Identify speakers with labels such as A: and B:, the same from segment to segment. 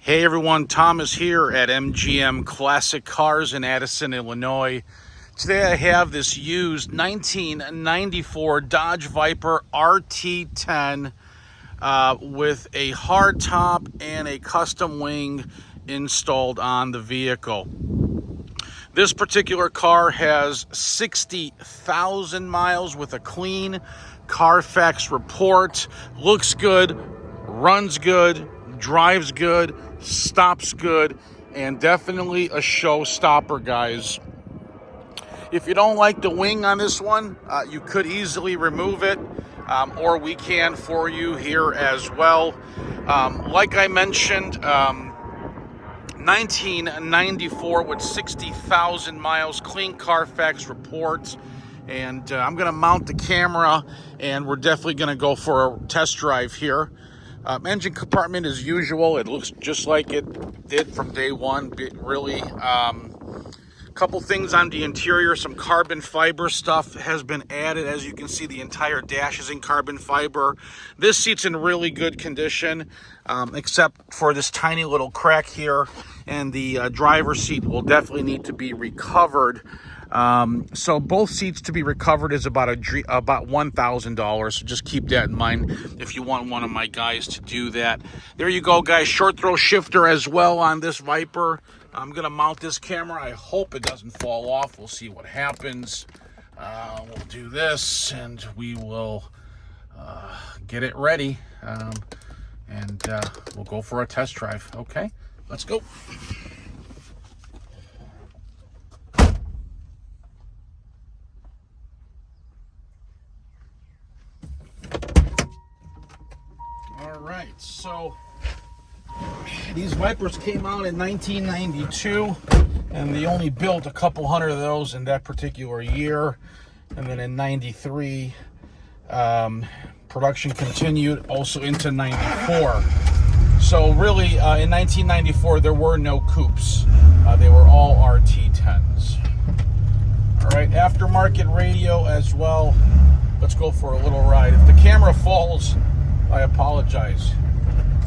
A: Hey everyone, Thomas here at MGM Classic Cars in Addison, Illinois. Today I have this used 1994 Dodge Viper RT10 with a hardtop and a custom wing installed on the vehicle. This particular car has 60,000 miles with a clean carfax report. Looks good, runs good, drives good, stops good, and definitely a showstopper, guys. If you don't like the wing on this one, you could easily remove it, or we can for you here as well. Like I mentioned, 1994 with 60,000 miles, clean carfax reports. And I'm going to mount the camera, and we're definitely going to go for a test drive here. Engine compartment as usual. It looks just like it did from day one. Really, couple things on the interior. Some carbon fiber stuff has been added. As you can see, the entire dash is in carbon fiber. This seat's in really good condition, except for this tiny little crack here. And the driver's seat will definitely need to be recovered. So both seats to be recovered is about $1,000. So just keep that in mind if you want one of my guys to do that. There you go, guys. Short throw shifter as well on this Viper. I'm going to mount this camera. I hope it doesn't fall off. We'll see what happens. We'll do this and we will get it ready. And we'll go for a test drive. Okay, let's go. All right, so these Vipers came out in 1992, and they only built a couple hundred of those in that particular year. And then in 93, production continued also into 94. So really, in 1994, there were no coupes. They were all RT10s. All right, aftermarket radio as well. Let's go for a little ride. If the camera falls, I apologize,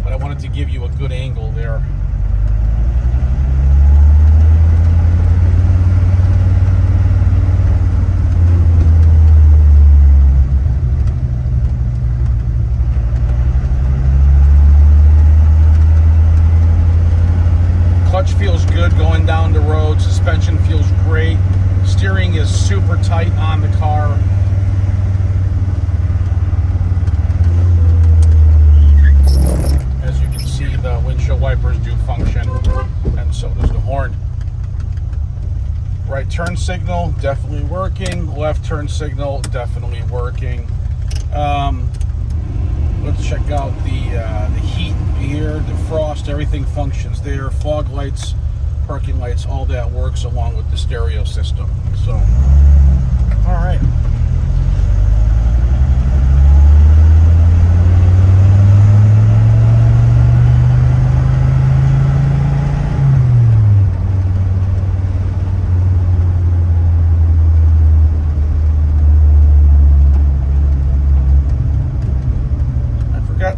A: but I wanted to give you a good angle there. Clutch feels good going down the road. Suspension feels great. Steering is super tight on the car. The windshield wipers do function, and so does the horn. Right turn signal definitely working. Left turn signal definitely working. Let's check out the heat here, defrost, everything functions there. Fog lights, parking lights, all that works along with the stereo system. So, all right.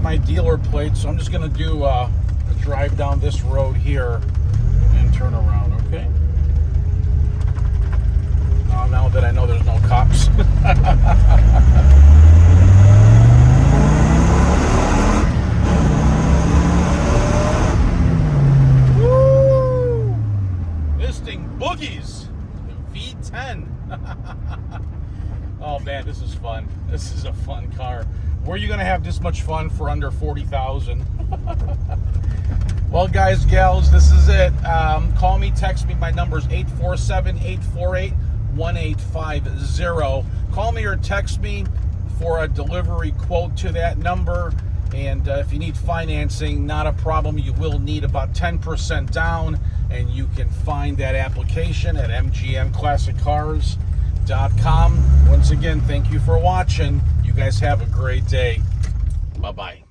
A: My dealer plate, so I'm just going to do a drive down this road here and turn around. Okay, now that I know there's no cops. Woo! This thing boogies. The V10. Oh man, this is fun. This is a fun car. Where are you going to have this much fun for under $40,000? Well, guys, gals, this is it. Call me, text me. My number is 847-848-1850. Call me or text me for a delivery quote to that number. And if you need financing, not a problem. You will need about 10% down, and you can find that application at mgmclassiccars.com. Once again, thank you for watching. You guys have a great day. Bye-bye.